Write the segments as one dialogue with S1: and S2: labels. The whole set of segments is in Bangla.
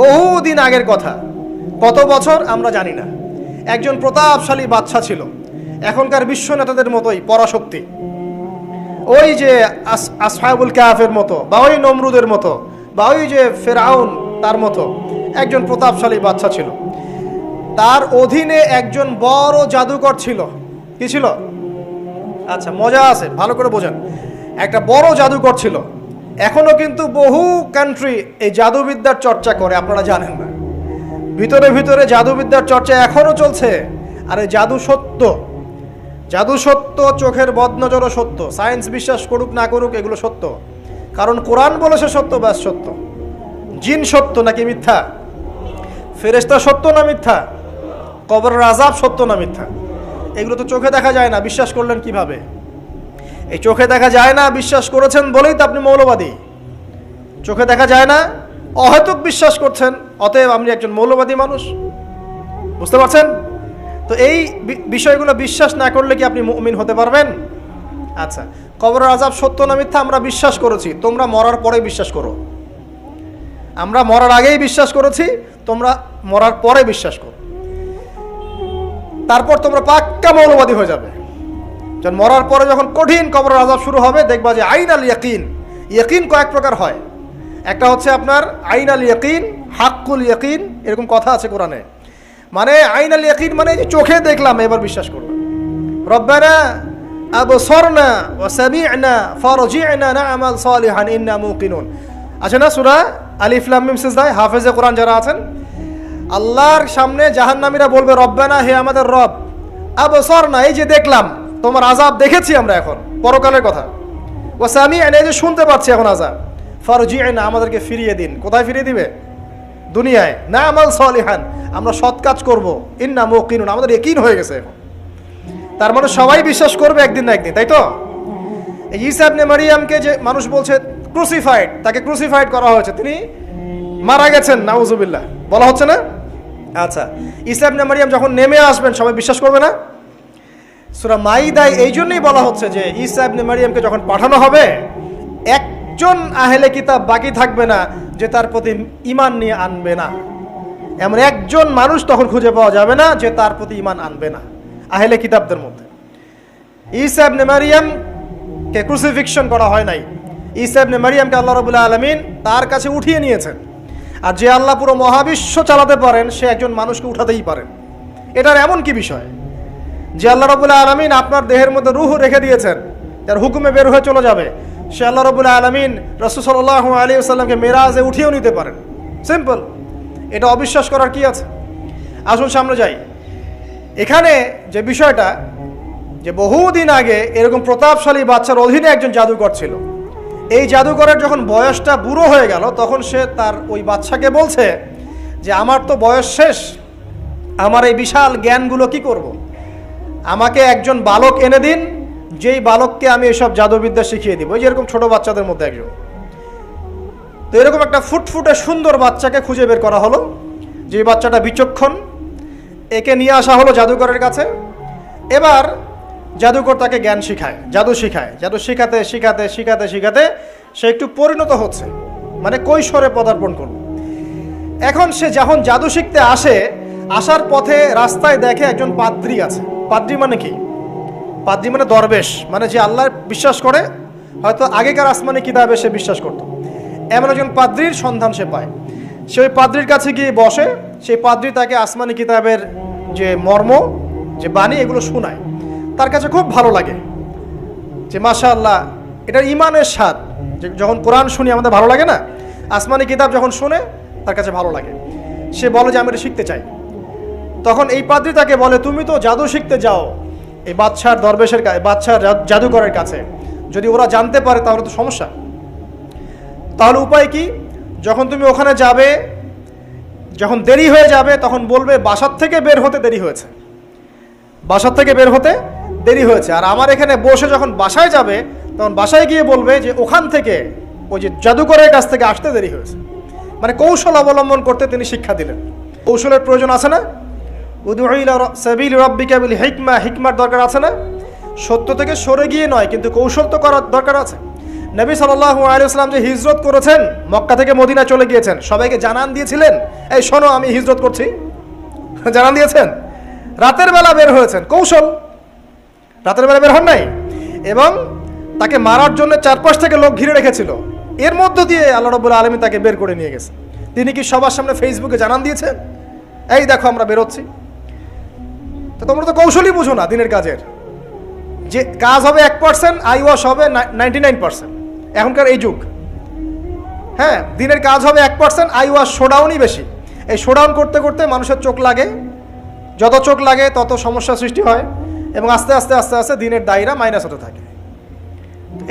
S1: বহুদিন আগের কথা, কত বছর আমরা জানি না। একজন প্রতাপশালী বাদশা ছিল, এখনকার বিশ্ব নেতাদের মতোই পরাশক্তি, ওই যে আসহাবুল কাহাফের মতো, বা ওই নমরুদের মতো, বা ওই যে ফেরাউন তার মতো একজন প্রতাপশালী বাদশা ছিল। তার অধীনে একজন বড় জাদুকর ছিল। কি ছিল? আচ্ছা, মজা আছে, ভালো করে বোঝেন। একটা বড় জাদুকর ছিল। এখনো কিন্তু বহু কান্ট্রি এই জাদুবিদ্যার চর্চা করে, আপনারা জানেন না। ভিতরে ভিতরে জাদুবিদ্যার চর্চা এখনো চলছে। আর এই জাদু সত্য, জাদু সত্য, চোখের বদনজরও সত্য। সায়েন্স বিশ্বাস করুক না করুক, এগুলো সত্য। কারণ কোরআন বলেছে সত্য, ব্যাস সত্য। জিন সত্য নাকি মিথ্যা? ফেরেশতা সত্য না মিথ্যা? কবরের আযাব সত্য না মিথ্যা? এগুলো তো চোখে দেখা যায় না, বিশ্বাস করলেন কিভাবে? এই চোখে দেখা যায় না বিশ্বাস করেছেন বলেই তো আপনি মৌলবাদী। চোখে দেখা যায় না, অহেতুক বিশ্বাস করছেন, অতএব আপনি একজন মৌলবাদী মানুষ। বুঝতে পারছেন তো? এই বিষয়গুলো বিশ্বাস না করলে কি আপনি মুমিন হতে পারবেন? আচ্ছা, কবরের আযাব সত্য না মিথ্যা আমরা বিশ্বাস করেছি, তোমরা মরার পরে বিশ্বাস করো। আমরা মরার আগেই বিশ্বাস করেছি, তোমরা মরার পরে বিশ্বাস করো। তারপর তোমরা পাক্কা মৌলবাদী হয়ে যাবে। যখন মরার পরে যখন কঠিন কবরের আযাব শুরু হবে, দেখবা যে আইনাল ইয়াকিন। ইয়াকিন কয়েক প্রকার হয়। একটা হচ্ছে আপনার আইনাল ইয়াকিন, হাক্কুল ইয়াকিন, এরকম কথা আছে কোরআনে। মানে আইনাল ইয়াকিন মানে যে চোখে দেখলাম এবার বিশ্বাস করলাম। রব্বানা আবসারনা ওয়া সামি'না ফারজি'না না'মাল সালিহান ইন্না মুকিনুন। আছে না সূরা আলিফ লাম মিম সিজদা? হাফেজে কোরআন যারা আছেন, আল্লাহর সামনে জাহান্নামীরা বলবে, রব্বানা, হে আমাদের রব, আবসারনা, এই যে দেখলাম, তোমার আযাব দেখেছি আমরা, এখন পরকালের কথা। ওয়া সামি'না, এই যে শুনতে পাচ্ছি এখন আযাব, ফারজি'না, আমাদেরকে ফিরিয়ে দিন। কোথায় ফিরিয়ে দিবে? দুনিয়ায়। না'মাল সালিহান, আমরা সৎ কাজ করব। ইন্না মুকিনুন, আমাদের ইয়াকিন হয়ে গেছে এখন। তার মানে সবাই বিশ্বাস করবে একদিন না একদিন, তাই তো? এই ঈসা ইবনে মারইয়ামকে যে মানুষ বলছে ক্রুসিফাইড, তাকে ক্রুসিফাইড করা হয়েছে, তিনি মারা গেছেন, নাউজুবিল্লাহ, বলা হচ্ছে না? আচ্ছা, ঈসা ইবনে মারইয়াম যখন নেমে আসবেন সবাই বিশ্বাস করবে না? সূরা মাইদায় এই জন্যই বলা হচ্ছে যে ঈসা ইবনে মারইয়ামকে যখন পাঠানো হবে, একজন আহলে কিতাব বাকি থাকবে না যে তার প্রতি ঈমান নিয়ে আনবে না। এমন একজন মানুষ তখন খুঁজে পাওয়া যাবে না যে তার প্রতি ঈমান আনবে না আহলে কিতাবদের মধ্যে। ঈসা ইবনে মারইয়ামকে ক্রুসিফিকশন করা হয় নাই। ঈসা ইবনে মারইয়ামকে আল্লাহ রাব্বুল আলামিন তার কাছে উঠিয়ে নিয়েছেন। আর যে আল্লাহ পুরো মহাবিশ্ব চালাতে পারেন, সে একজন মানুষকে উঠাতেই পারেন। এটার এমন কি বিষয় যে আল্লাহ রাব্বুল আলামিন আপনার দেহের মধ্যে রূহ রেখে দিয়েছেন, যার হুকুমে বের হয়ে চলে যাবে, সে আল্লাহ রাব্বুল আলামিন রাসূল সাল্লাল্লাহু আলাইহি ওয়াসাল্লামকে মেরাজে উঠিয়েও নিতে পারেন। সিম্পল, এটা অবিশ্বাস করার কি আছে? আসুন সামনে যাই। এখানে যে বিষয়টা, যে বহুদিন আগে এরকম প্রতাপশালী বাদশার অধীনে একজন জাদুকর ছিল। এই জাদুকরের যখন বয়সটা বুড়ো হয়ে গেল, তখন সে তার ওই বাদশাকে বলছে যে আমার তো বয়স শেষ, আমার এই বিশাল জ্ঞানগুলো কি করব? আমাকে একজন বালক এনে দিন, যেই বালককে আমি এসব জাদুবিদ্যা শিখিয়ে দিব। ওই যেরকম ছোট বাচ্চাদের মধ্যে একজন। তো এরকম একটা ফুটফুটে সুন্দর বাচ্চাকে খুঁজে বের করা হলো, যে বাচ্চাটা বিচক্ষণ। একে নিয়ে আসা হলো জাদুকরের কাছে। এবার জাদুকর তাকে জ্ঞান শিখায়, জাদু শিখায়। জাদু শিখাতে শিখাতে শিখাতে শিখাতে সে একটু পরিণত হচ্ছে, মানে কৈশোরে পদার্পণ করল। এখন সে যখন জাদু শিখতে আসে, আসার পথে রাস্তায় দেখে একজন পাদ্রী আছে। পাদ্রী মানে কি? পাদ্রী মানে দরবেশ, মানে যে আল্লাহ বিশ্বাস করে, হয়তো আগেকার আসমানি কিতাবে সে বিশ্বাস করত। এমন একজন পাদ্রীর সন্ধান সে পায়। সে ওই পাদ্রীর কাছে গিয়ে বসে। সেই পাদ্রী তাকে আসমানি কিতাবের যে মর্ম, যে বাণী, এগুলো শোনায়। তার কাছে খুব ভালো লাগে যে মাশাআল্লাহ, এটার ইমানের স্বাদ। যখন কোরআন শুনি আমাদের ভালো লাগে না? আসমানি কিতাব যখন শুনে তার কাছে ভালো লাগে। সে বলে যে আমি এটা শিখতে চাই। তখন এই পাদ্রী তাকে বলে, তুমি তো জাদু শিখতে যাও এই বাদশার দরবেশের কাছে, বাদশার জাদুকরের কাছে, যদি ওরা জানতে পারে তাহলে তো সমস্যা। তাহলে উপায় কি? যখন তুমি ওখানে যাবে, যখন দেরি হয়ে যাবে, তখন বলবে বাসার থেকে বের হতে দেরি হয়েছে, বাসার থেকে বের হতে দেরি হয়েছে। আর আমার এখানে বসে যখন বাসায় যাবে, তখন বাসায় গিয়ে বলবে যে ওখান থেকে, ওই যে জাদুকরের কাছ থেকে আসতে দেরি হয়েছে। মানে কৌশল অবলম্বন করতে তিনি শিক্ষা দিলেন। কৌশলের প্রয়োজন আছে না? উদউ ইলা সাবিলি রাব্বিকা বিল হিকমা, হিকমার দরকার আছে না? সত্য থেকে সরে গিয়ে নয়, কিন্তু কৌশল তো করার দরকার আছে। নবী সাল্লাল্লাহু আলাইহি ওয়াসাল্লাম যে হিজরত করেছেন, মক্কা থেকে মদিনা চলে গিয়েছেন, সবাইকে জানান দিয়েছিলেন, এই শোনো আমি হিজরত করছি? জানান দিয়েছেন? রাতের বেলা বের হয়েছেন, কৌশল, রাতের বেলা বের হন নাই, এবং তাকে মারার জন্য চারপাশ থেকে লোক ঘিরে রেখেছিল। এর মধ্য দিয়ে আল্লাহ রাব্বুল আলামিন তাকে বের করে নিয়ে গেছেন। তিনি কি সবার সামনে ফেসবুকে জানান দিয়েছেন, এই দেখো আমরা বেরোচ্ছি? তো তোমরা তো কৌশলই বুঝো না দিনের কাজের, যে কাজ হবে 1%, আই ওয়াশ হবে 99%। এখনকার এই যুগ, হ্যাঁ, দিনের কাজ হবে 1%, আই ওয়াশ শোডাউনই বেশি। এই শোডাউন করতে করতে মানুষের চোখ লাগে, যত চোখ লাগে তত সমস্যা সৃষ্টি হয়, এবং আস্তে আস্তে আস্তে আস্তে দিনের দায়রা মাইনাস হতে থাকে।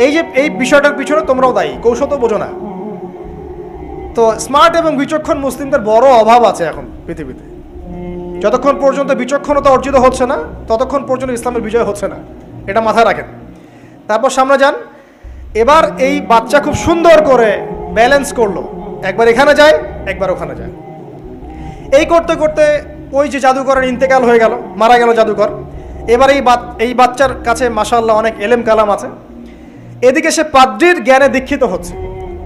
S1: এই যে এই বিষয়টার পিছনে তোমরাও দায়ী, কৌশল তো বোঝো না। তো স্মার্ট এবং বিচক্ষণ মুসলিমদের বড় অভাব আছে এখন পৃথিবীতে। যতক্ষণ পর্যন্ত বিচক্ষণতা অর্জিত হচ্ছে না, ততক্ষণ পর্যন্ত ইসলামের বিজয় হচ্ছে না, এটা মাথায় রাখেন। তারপর সামনে যান। এবার এই বাচ্চা খুব সুন্দর করে ব্যালেন্স করলো, একবার এখানে যায় একবার ওখানে যায়। এই করতে করতে ওই যে জাদুকরের ইন্তেকাল হয়ে গেল, মারা গেল জাদুকর। এবার এই বাচ্চার কাছে মাশাআল্লাহ অনেক এলেম কালাম আছে। এদিকে সে পাদ্রীর জ্ঞানে দীক্ষিত হচ্ছে।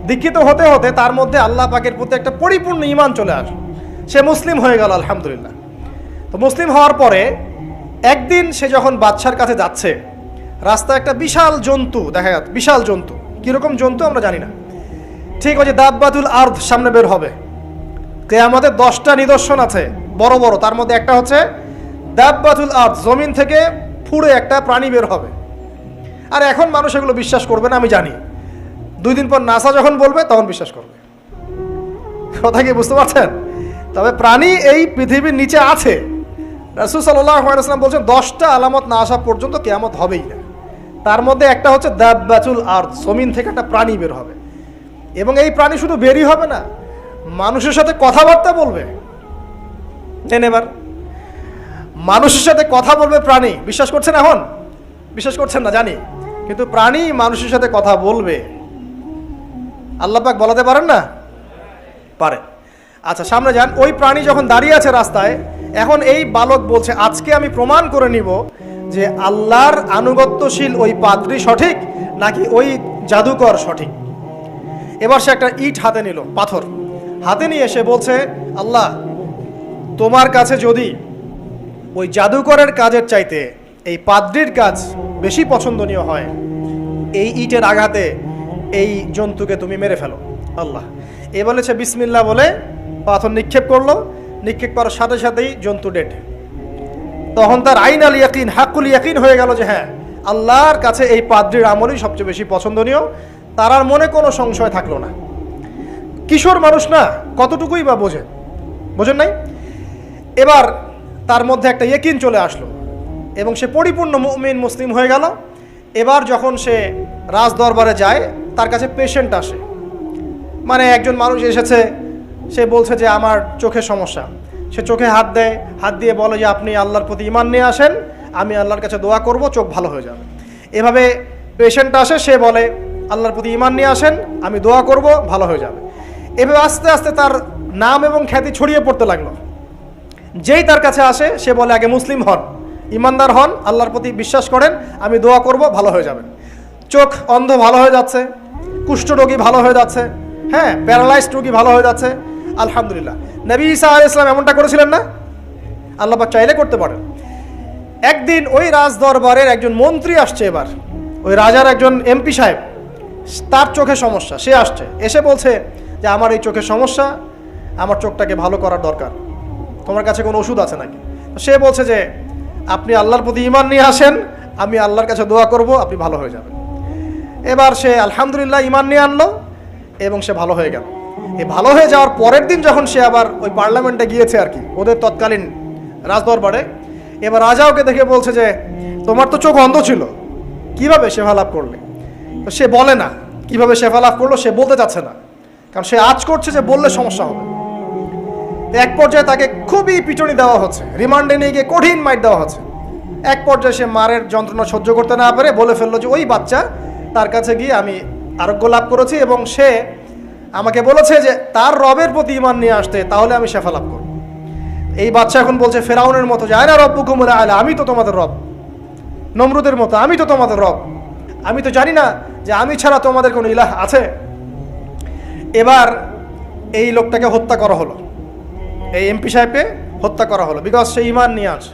S1: দীক্ষিত হতে হতে তার মধ্যে আল্লাহ পাকের প্রতি একটা পরিপূর্ণ ঈমান চলে আসে, সে মুসলিম হয়ে গেল আলহামদুলিল্লাহ। তো মুসলিম হওয়ার পরে একদিন সে যখন বাদশার কাছে যাচ্ছে, রাস্তায় একটা বিশাল জন্তু দেখা যাচ্ছে। বিশাল জন্তু, কীরকম জন্তু আমরা জানি না। ঠিক ওই যে দাব্বাতুল আরদ সামনে বের হবে, কিয়ামতের 10টা নিদর্শন আছে বড় বড়, তার মধ্যে একটা হচ্ছে দাব্বাতুল আরদ, জমিন থেকে ফুড়ে একটা প্রাণী বের হবে। আর এখন মানুষ এগুলো বিশ্বাস করবে না আমি জানি, 2 দিন পর নাসা যখন বলবে তখন বিশ্বাস করবে। কথা কি বুঝতে পারছেন? তবে প্রাণী এই পৃথিবীর নিচে আছে। রাসূল সাল্লাল্লাহু আলাইহি ওয়াসাল্লাম বলছেন 10টা আলামত না আসা পর্যন্ত কিয়ামত হবেই না। তার মধ্যে একটা হচ্ছে দাব্বাতুল আরদ, জমিন থেকে একটা প্রাণী বের হবে, এবং এই প্রাণী শুধু বেরই হবে না, মানুষের সাথে কথাবার্তা বলবে। এবার মানুষের সাথে কথা বলবে প্রাণী। বিশ্বাস করছেন? এখন বিশ্বাস করছেন না জানি, কিন্তু প্রাণী মানুষের সাথে কথা বলবে। আল্লাহ পাক বলাতে পারেন না? পারে। আচ্ছা সামনে যান। ওই প্রাণী যখন দাঁড়িয়ে আছে রাস্তায়, এখন এই বালক বলছে আজকে আমি প্রমাণ করে নিব যে আল্লাহর আনুগত্যশীল ওই পাদ্রী সঠিক নাকি ওই জাদুকর সঠিক। এবার সে একটা ইট হাতে নিল, পাথর হাতে নিয়ে সে বলছে, আল্লাহ তোমার কাছে যদি ওই জাদুকরের কাজের চাইতে এই পাদ্রীর কাজ বেশি পছন্দনীয় হয়, এই ইটের আঘাতে এই জন্তুকে তুমি মেরে ফেলো আল্লাহ। এ বলেছে বিসমিল্লাহ বলে পাথর নিক্ষেপ করলো। নিক্ষেপ করার সাথে সাথেই জন্তু ডেড। তখন তার আইন আল ইয়াকিন, হাক্কুল ইয়াকিন হয়ে গেল যে হ্যাঁ, আল্লাহর কাছে এই পাদ্রীর আমলই সবচেয়ে বেশি পছন্দনীয়। তার আর মনে কোনো সংশয় থাকলো না। কিশোর মানুষ না, কতটুকুই বা বোঝেন নাই? এবার তার মধ্যে একটা ইয়াকিন চলে আসলো এবং সে পরিপূর্ণ মুমিন মুসলিম হয়ে গেল। এবার যখন সে রাজ দরবারে যায়, তার কাছে পেশেন্ট আসে, মানে একজন মানুষ এসেছে, সে বলছে যে আমার চোখের সমস্যা। সে চোখে হাত দেয়, হাত দিয়ে বলে যে আপনি আল্লাহর প্রতি ঈমান নিয়ে আসেন, আমি আল্লাহর কাছে দোয়া করব, চোখ ভালো হয়ে যাবে। এভাবে পেশেন্ট আসে, সে বলে আল্লাহর প্রতি ঈমান নিয়ে আসেন, আমি দোয়া করব, ভালো হয়ে যাবে। এভাবে আস্তে আস্তে তার নাম এবং খ্যাতি ছড়িয়ে পড়তে লাগলো। যেই তার কাছে আসে সে বলে আগে মুসলিম হন, ইমানদার হন, আল্লাহর প্রতি বিশ্বাস করেন, আমি দোয়া করব, ভালো হয়ে যাবেন। চোখ অন্ধ ভালো হয়ে যাচ্ছে, কুষ্ঠরোগী ভালো হয়ে যাচ্ছে, হ্যাঁ প্যারালাইজড রোগী ভালো হয়ে যাচ্ছে, আলহামদুলিল্লাহ। নবী ঈসা আলাইহিস সালাম এমনটা করেছিলেন না? আল্লাহ পাক চাইলে করতে পারেন। একদিন ওই রাজ দরবারের একজন মন্ত্রী আসছে, এবার ওই রাজার একজন এমপি সাহেব, তার চোখে সমস্যা, সে আসছে, এসে বলছে যে আমার এই চোখের সমস্যা, আমার চোখটাকে ভালো করার দরকার, তোমার কাছে কোনো ওষুধ আছে নাকি? সে বলছে যে আপনি আল্লাহর প্রতি ঈমান নিয়ে আসেন, আমি আল্লাহর কাছে দোয়া করব, আপনি ভালো হয়ে যাবেন। এবার সে আলহামদুলিল্লাহ ঈমান নিয়ে আনলো এবং সে ভালো হয়ে গেল। এই ভালো হয়ে যাওয়ার পরের দিন যখন সে আবার ওই পার্লামেন্টে গিয়েছে আর কি, ওদের তৎকালীন রাজদরবারে, এবার রাজা ওকে দেখে বলছে যে তোমার তো চোখ অন্ধ ছিল, কিভাবে শেফা লাভ করলে? তো সে বলে না কিভাবে শেফা লাভ করলো, সে বলতে চাচ্ছে না, কারণ সে আজ করছে যে বললে সমস্যা হবে। এক পর্যায়ে তাকে খুবই পিটুনি দেওয়া হচ্ছে, রিমান্ডে নিয়ে গিয়ে কঠিন মাইট দেওয়া হচ্ছে। এক পর্যায়ে সে মারের যন্ত্রণা সহ্য করতে না পারে বলে ফেললো যে ওই বাচ্চা, তার কাছে গিয়ে আমি আরোগ্য লাভ করেছি এবং সে আমাকে বলেছে যে তার রবের প্রতি ঈমান নিয়ে আসতে, তাহলে আমি শেফা লাভ করব। এই বাচ্চা এখন বলছে ফেরাউনের মতো যে আয়না রব্বুকুমুল আ'লা, আমি তো তোমাদের রব। নমরুদের মতো আমি তো তোমাদের রব। আমি তো জানি না যে আমি ছাড়া তোমাদের কোনো ইলাহ আছে? এবার এই লোকটাকে হত্যা করা হলো, এই এমপি সাহেবকে হত্যা করা হলো, বিকজ সে ঈমান নিয়ে আসে।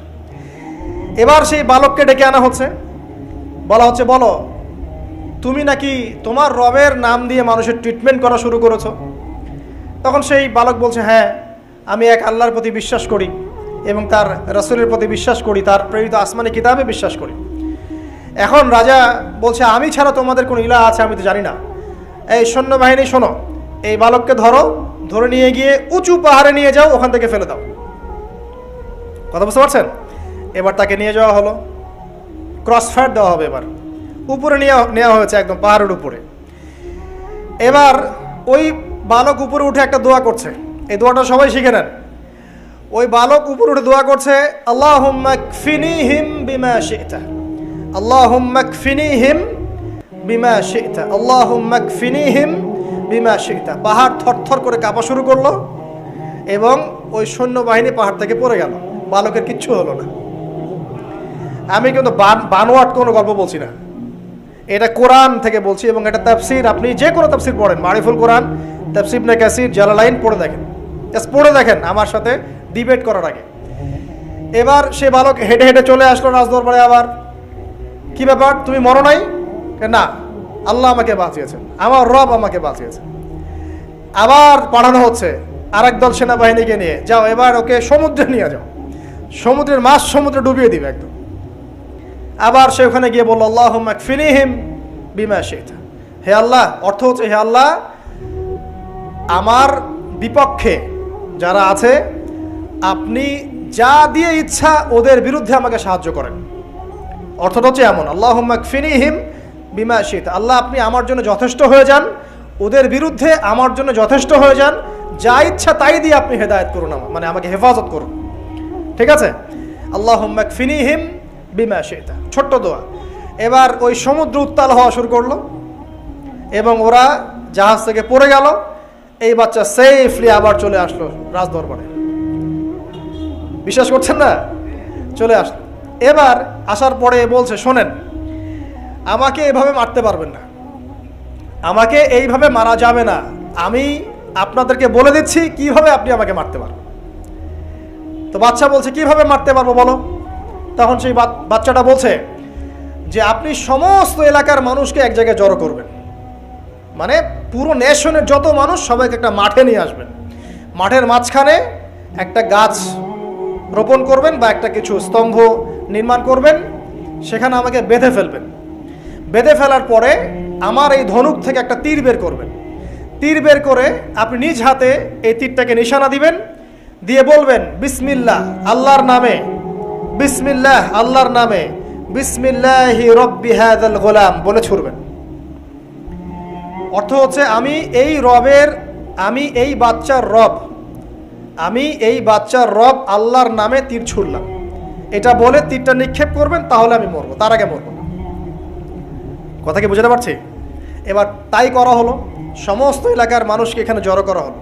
S1: এবার সেই বালককে ডেকে আনা হচ্ছে, বলা হচ্ছে বলো তুমি নাকি তোমার রবের নাম দিয়ে মানুষের ট্রিটমেন্ট করা শুরু করেছো। তখন সেই বালক বলছে হ্যাঁ, আমি এক আল্লাহর প্রতি বিশ্বাস করি এবং তার রাসূলের প্রতি বিশ্বাস করি, তার প্রেরিত আসমানি কিতাবে বিশ্বাস করি। এখন রাজা বলছে আমি ছাড়া তোমাদের কোনো ইলাহ আছে আমি তো জানি না। এই সৈন্যবাহিনী শোনো, এই বালককে ধরো, ধরে নিয়ে গিয়ে উঁচু পাহাড়ে নিয়ে যাও, ওখান থেকে ফেলে দাও। কথা বুঝতে পারছেন? এবার তাকে নিয়ে যাওয়া হলো, ক্রস ফায়ার দেওয়া হবে, এবার উপরে নেওয়া হয়েছে, একদম পাহাড়ের উপরে। এবার ওই বালক উপরে উঠে একটা দোয়া করছে, এই দোয়াটা সবাই শিখে নেন। ওই বালক উপরে উঠে দোয়া করছে আল্লাহুম্মা কফিনিহিম বিমা শি'তা, আল্লাহুম্মা কফিনিহিম বিমা শি'তা, আল্লাহুম্মা কফিনিহিম বিমা শি'তা। পাহাড় থরথর করে কাঁপা শুরু করলো এবং ওই সৈন্যবাহিনী পাহাড় থেকে পড়ে গেল, বালকের কিচ্ছু হলো না। আমি কিন্তু বানোয়াট কোনো গল্প বলছি না, এটা কোরআন থেকে বলছি এবং এটা তাফসীর। আপনি যে কোনো তাফসীর পড়েন, মারিফুল কোরআন, তাফসীর ইবনে কাসির, জালালাইন পড়ে দেখেন, জাস্ট পড়ে দেখেন আমার সাথে ডিবেট করার আগে। এবার সে বালক হেঁটে হেঁটে চলে আসলো রাজদরবারে। আবার কি ব্যাপার, তুমি মরো নাই? না, আল্লাহ আমাকে বাঁচিয়েছেন, আমার রব আমাকে বাঁচিয়েছেন। আবার পাঠানো হচ্ছে আরেক দল সেনাবাহিনীকে নিয়ে, যাও এবার ওকে সমুদ্রে নিয়ে যাও, সমুদ্রের মাছ সমুদ্রে ডুবিয়ে দিবে একদম। আবার সে ওখানে গিয়ে বলল আল্লাহুম্মা কফিনিহিম বিমা শি'তা, হে আল্লাহ, অর্থ হচ্ছে হে আল্লাহ আমার বিপক্ষে যারা আছে আপনি যা দিয়ে ইচ্ছা ওদের বিরুদ্ধে আমাকে সাহায্য করেন। অর্থটা হচ্ছে এমন, আল্লাহুম্মা কফিনিহিম বিমা শি'তা, আল্লাহ আপনি আমার জন্য যথেষ্ট হয়ে যান, ওদের বিরুদ্ধে আমার জন্য যথেষ্ট হয়ে যান, যা ইচ্ছা তাই দিয়ে আপনি হেদায়েত করুন, আমার মানে আমাকে হেফাজত করুন। ঠিক আছে, আল্লাহুম্মা কফিনিহিম বিমা শি'তা, ছোট্ট দোয়া। এবার ওই সমুদ্র উত্তাল হওয়া শুরু করলো এবং ওরা জাহাজ থেকে পড়ে গেল। এই বাচ্চা সেফলি আবার চলে আসলো রাজদরবারে, বিশ্বাস করছেন না? চলে আসলো। এবার আসার পরে বলছে শোনেন, আমাকে এভাবে মারতে পারবেন না, আমাকে এইভাবে মারা যাবে না, আমি আপনাদেরকে বলে দিচ্ছি কিভাবে আপনি আমাকে মারতে পারবেন। তো বাচ্চা বলছে কিভাবে মারতে পারবো বলো। তখন সেই বাচ্চাটা বলছে যে আপনি সমস্ত এলাকার মানুষকে এক জায়গায় জড়ো করবেন, মানে পুরো নেশনের যত মানুষ সবাইকে একটা মাঠে নিয়ে আসবেন, মাঠের মাঝখানে একটা গাছ রোপণ করবেন বা একটা কিছু স্তম্ভ নির্মাণ করবেন, সেখানে আমাকে বেঁধে ফেলবেন। বেঁধে ফেলার পরে আমার এই ধনুক থেকে একটা তীর বের করবেন, তীর বের করে আপনি নিজ হাতে এই তীরটাকে নিশানা দিবেন, দিয়ে বলবেন বিসমিল্লাহ আল্লাহর নামে, বিসমিল্লাহ আল্লাহর নামে, বিসমিল্লাহি রব্বি হাযাল গোলাম বলে ছুড়বেন। অর্থ হচ্ছে আমি এই রবের, আমি এই বাচ্চার রব, আমি এই বাচ্চার রব আল্লাহর নামে তীর ছুড়লাম, এটা বলে তীরটা নিক্ষেপ করবেন, তাহলে আমি মরবো, তার আগে মরবো না। কথা কি বুঝতে পারছি? এবার তাই করা হলো, সমস্ত এলাকার মানুষকে এখানে জড়ো করা হলো।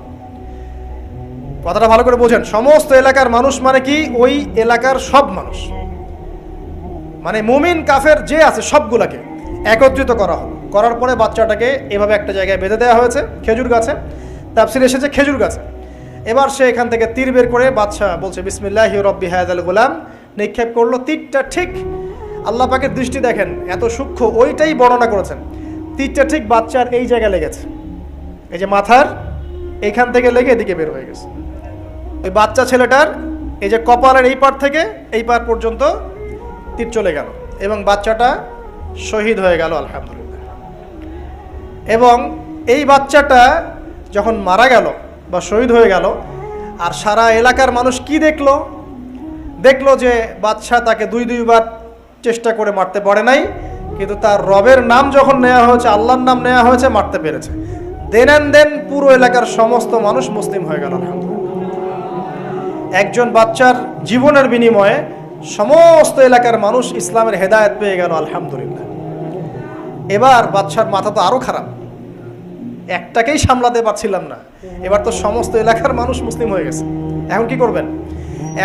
S1: কথাটা ভালো করে বোঝেন, সমস্ত এলাকার মানুষ মানে কি ওই এলাকার সব মানুষ, মানে মুমিন কাফের যে আছে সবগুলাকে একত্রিত করা হলো। করার পরে বাচ্চাটাকে এভাবে একটা জায়গায় বেঁধে দেওয়া হয়েছে, খেজুর গাছে, তাফসীরে এসেছে খেজুর গাছে। এবার সে এখান থেকে তীর বের করে বাচ্চা বলছে বিসমিল্লাহি রব্বি হাযাল গোলাম, নিক্ষেপ করলো। তীরটা ঠিক, আল্লাহ পাকের দৃষ্টি দেখেন এত সূক্ষ্ম, ওইটাই বর্ণনা করেছেন। তীরটা ঠিক বাচ্চার এই জায়গায় লেগেছে, এই যে মাথার এইখান থেকে লেগে এদিকে বের হয়ে গেছে। ওই বাচ্চা ছেলেটার এই যে কপালের এই পার থেকে এই পার পর্যন্ত তীর চলে গেল এবং বাচ্চাটা শহীদ হয়ে গেল আলহামদুলিল্লাহ। এবং এই বাচ্চাটা যখন মারা গেল বা শহীদ হয়ে গেল, আর সারা এলাকার মানুষ কি দেখলো, দেখলো যে বাচ্চা তাকে দুইবার চেষ্টা করে মারতে পারে নাই, কিন্তু তার রবের নাম যখন নেওয়া হয়েছে, আল্লাহর নাম নেওয়া হয়েছে, মারতে পেরেছে। দেন অ্যান্ড দেন পুরো এলাকার সমস্ত মানুষ মুসলিম হয়ে গেল আলহামদুলিল্লাহ। একজন বাচ্চার জীবনের বিনিময়ে সমস্ত এলাকার মানুষ ইসলামের হেদায়েত পেয়ে গেল আলহামদুলিল্লাহ। এবার বাচ্চার মাথা তো আরো খারাপ, একটাকেই সামলাতে পারছিলাম না, এবার তো সমস্ত এলাকার মানুষ মুসলিম হয়ে গেছে। এখন কি করবেন?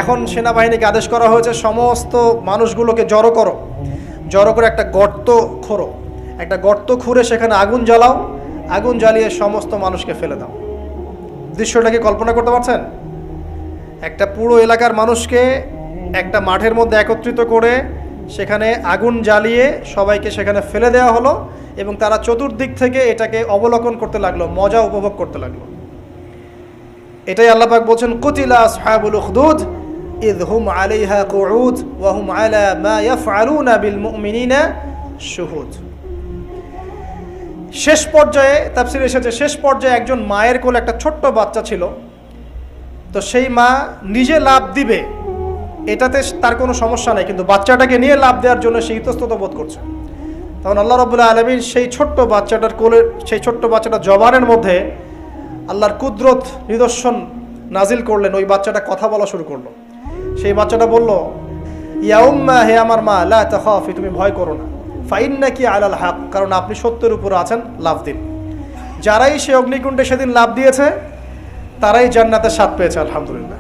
S1: এখন সেনাবাহিনীকে আদেশ করা হয়েছে সমস্ত মানুষগুলোকে জড়ো করো, জড়ো করে একটা গর্ত খোঁড়ো একটা গর্ত খুঁড়ে সেখানে আগুন জ্বালাও, আগুন জ্বালিয়ে সমস্ত মানুষকে ফেলে দাও। দৃশ্যটাকে কল্পনা করতে পারছেন? একটা পুরো এলাকার মানুষকে একটা মাঠের মধ্যে একত্রিত করে সেখানে আগুন জ্বালিয়ে সবাইকে সেখানে ফেলে দেওয়া হলো এবং তারা চতুর্দিক থেকে এটাকে অবলোকন করতে লাগলো, মজা উপভোগ করতে লাগলো। এটাই আল্লাহ পাক বলছেন, কুতিলা আসহাবুল উখদুদ ইয হুম আলাইহা কুউদ ওয়া হুম আলা মা ইয়াফআলুনা বিল মুমিনিনা শুহুদ। শেষ পর্যায়ে তাফসীরে এসেছে, শেষ পর্যায়ে একজন মায়ের কোলে একটা ছোট্ট বাচ্চা ছিল। তো সেই মা নিজে লাভ দিবে এটাতে তার কোনো সমস্যা নাই, কিন্তু বাচ্চাটাকে নিয়ে লাভ দেওয়ার জন্য সে ইতস্তত বোধ করছে। তখন আল্লাহ রাব্বুল আলামিন সেই ছোট্ট বাচ্চাটার কোলে, সেই ছোট্ট বাচ্চাটার জবানের মধ্যে আল্লাহর কুদরত নিদর্শন নাজিল করলেন। ওই বাচ্চাটা কথা বলা শুরু করলো। সেই বাচ্চাটা বলল, ইয়া উম্মা, হে আমার মা, লা তাখাফি, তুমি ভয় করো না, ফাইন্নাকি আলাল হক, কারণ আপনি সত্যের উপর আছেন, লাভ দিন। যারাই সে অগ্নিকুণ্ডে সেদিন লাভ দিয়েছে তারাই জান্নাতের স্বাদ পেয়েছে, আলহামদুলিল্লাহ।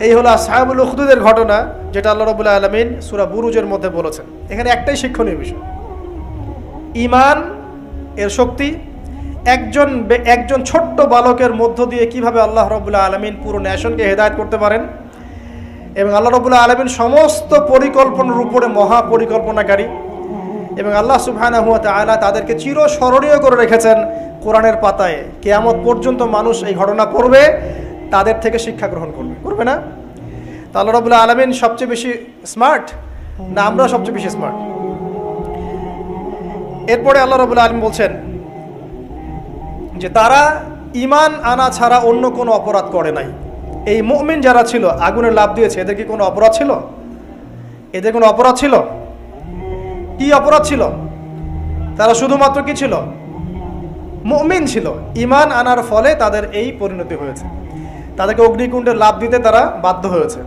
S1: এই হলো আসহাবুল উখদুদের ঘটনা, যেটা আল্লাহ রাব্বুল আলামিন সূরা বুরুজের মধ্যে বলেছেন। এখানে একটাই শিক্ষণীয় বিষয়, ঈমান এর শক্তি। একজন ছোট্ট বালকের মধ্য দিয়ে কিভাবে আল্লাহ রাব্বুল আলামিন পুরো নেশনকে হেদায়েত করতে পারেন, এবং আল্লাহ রাব্বুল আলামিন সমস্ত পরিকল্পনার উপরে মহা পরিকল্পনাকারী, এবং আল্লাহ সুবহানাহু ওয়া তাআলা তাদেরকে চিরস্মরণীয় করে রেখেছেন কোরআনের পাতায়। কিয়ামত পর্যন্ত মানুষ এই ঘটনা পড়বে, তাদের থেকে শিক্ষা গ্রহণ করবে না? তা আল্লাহ রাব্বুল আলামিন সবচেয়ে বেশি স্মার্ট না আমরা সবচেয়ে বেশি স্মার্ট? এরপরে আল্লাহ রাব্বুল আলামিন বলছেন যে তারা ঈমান আনা ছাড়া অন্য কোনো অপরাধ করে নাই। এই মুমিন যারা ছিল, আগুনে লাফ দিয়েছে, এদের কি কোনো অপরাধ ছিল? এদের কোনো অপরাধ ছিল? কি অপরাধ ছিল? তারা শুধুমাত্র কি ছিল? মুমিন ছিল। ঈমান আনার ফলে তাদের এই পরিণতি হয়েছে। তাদেরকে অগ্নিকুণ্ডে লাফ দিতে তারা বাধ্য হয়েছে।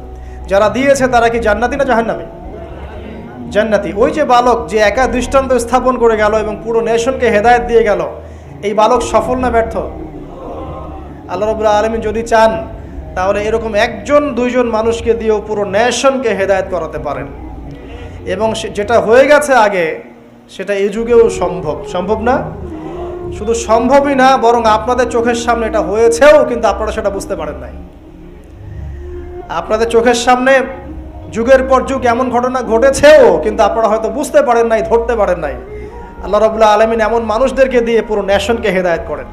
S1: যারা দিয়েছে তারা কি জান্নাতি না জাহান্নামী? জান্নাতি। ওই যে বালক যে একা দৃষ্টান্ত স্থাপন করে গেল এবং পুরো নেশনকে হেদায়েত দিয়ে গেল, এই বালক সফল না ব্যর্থ? আল্লাহ রাব্বুল আলামিন যদি চান তাহলে এরকম একজন দুইজন মানুষকে দিয়েও পুরো নেশনকে হেদায়েত করাতে পারেন। এবং যেটা হয়ে গেছে আগে সেটা এই যুগেও সম্ভব না? শুধু সম্ভবই না, বরং আপনাদের চোখের সামনে এটা হয়েছেও, কিন্তু আপনারা সেটা বুঝতে পারেন নাই। আপনাদের চোখের সামনে যুগের পর যুগ এমন ঘটনা ঘটেছেও, কিন্তু আপনারা হয়তো বুঝতে পারেন নাই, ধরতে পারেন নাই। আল্লাহ রাব্বুল আলামিন এমন মানুষদেরকে দিয়ে পুরো নেশনকে হেদায়েত করেন।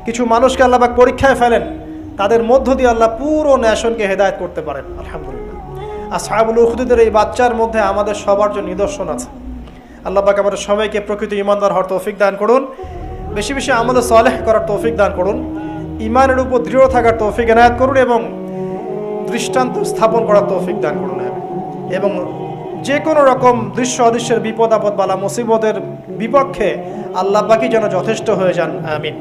S1: কিছু মানুষকে আল্লাহ পাক পরীক্ষায় ফেলেন, তাদের মধ্য দিয়ে আল্লাহ পুরো নেশনকে হেদায়েত করতে পারেন, আলহামদুলিল্লাহ। আসহাবুল উখদুদের এই বাচ্চার মধ্যে আমাদের সবার জন্য নিদর্শন আছে। আল্লাহ পাক আমাদের সবাইকে প্রকৃত ঈমানদার হওয়ার তৌফিক দান করুন, বেশি বেশি আমলে সালেহ করার তৌফিক দান করুন, ঈমানের উপর দৃঢ় থাকার তৌফিক এনায়েত করুন, এবং দৃষ্টান্ত স্থাপন করার তৌফিক দান করুন, এবং যে কোনো রকম দৃশ্য অদৃশ্যের বিপদ আপদ বালা মুসিবতের বিপক্ষে আল্লাহ পাকই যেন যথেষ্ট হয়ে যান, আমিন।